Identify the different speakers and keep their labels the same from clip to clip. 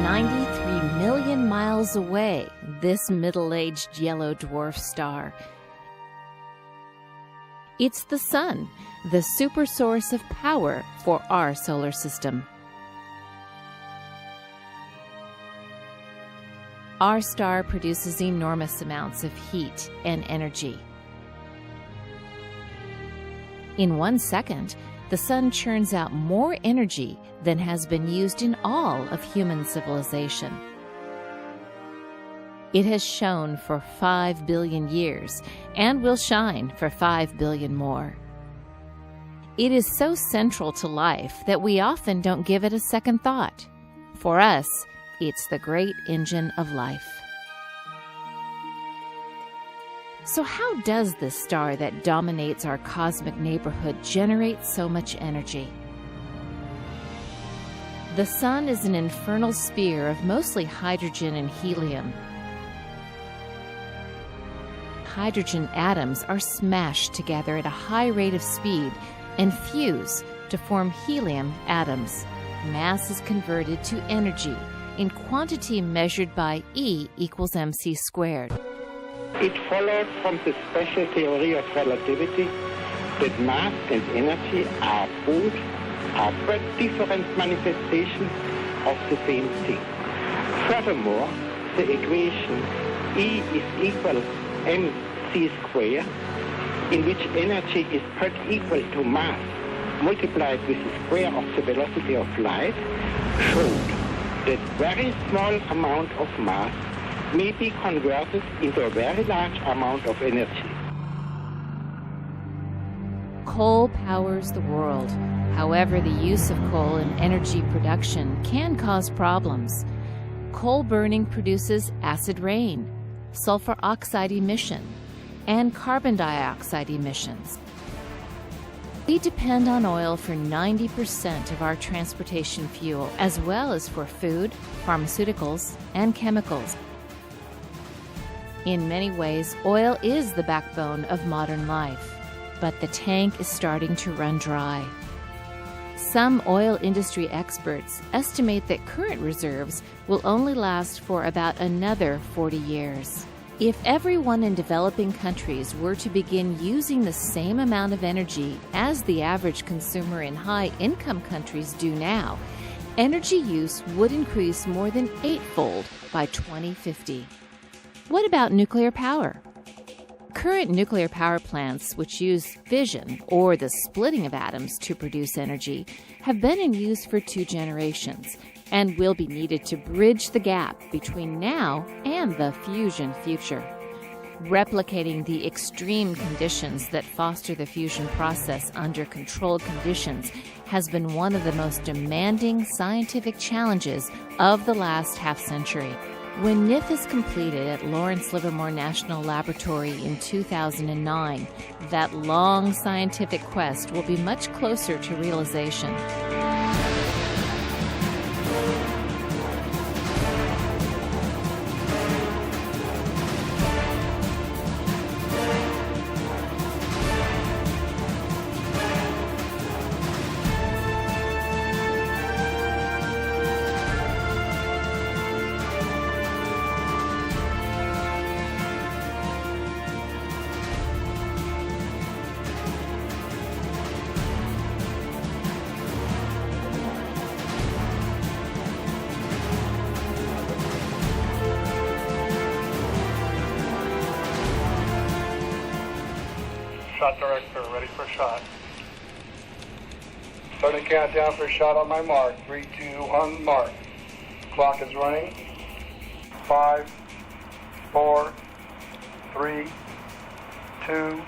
Speaker 1: 93 million miles away, this middle-aged yellow dwarf star. It's the Sun, the super source of power for our solar system. Our star produces enormous amounts of heat and energy. In 1 second, the Sun churns out more energy than has been used in all of human civilization. It has shone for 5 billion years and will shine for 5 billion more. It is so central to life that we often don't give it a second thought. For us, it's the great engine of life. So how does this star that dominates our cosmic neighborhood generate so much energy? The Sun is an infernal sphere of mostly hydrogen and helium. Hydrogen atoms are smashed together at a high rate of speed and fuse to form helium atoms. Mass is converted to energy in quantity measured by E equals mc squared.
Speaker 2: It followed from the special theory of relativity that mass and energy are but different manifestations of the same thing. Furthermore, the equation E is equal mc squared, in which energy is but equal to mass multiplied with the square of the velocity of light, showed that very small amount of mass may be converted into a very large amount of energy.
Speaker 1: Coal powers the world. However, the use of coal in energy production can cause problems. Coal burning produces acid rain, sulfur oxide emission, and carbon dioxide emissions. We depend on oil for 90% of our transportation fuel, as well as for food, pharmaceuticals, and chemicals. In many ways, oil is the backbone of modern life, but the tank is starting to run dry. Some oil industry experts estimate that current reserves will only last for about another 40 years. If everyone in developing countries were to begin using the same amount of energy as the average consumer in high-income countries do now, energy use would increase more than 8-fold by 2050. What about nuclear power? Current nuclear power plants, which use fission, or the splitting of atoms to produce energy, have been in use for 2 generations and will be needed to bridge the gap between now and the fusion future. Replicating the extreme conditions that foster the fusion process under controlled conditions has been one of the most demanding scientific challenges of the last half-century. When NIF is completed at Lawrence Livermore National Laboratory in 2009, that long scientific quest will be much closer to realization.
Speaker 3: Shot director, ready for shot. Starting countdown for shot on my mark. 3, 2, 1, mark. Clock is running. 5, 4, 3, 2,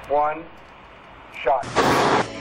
Speaker 3: 1, shot.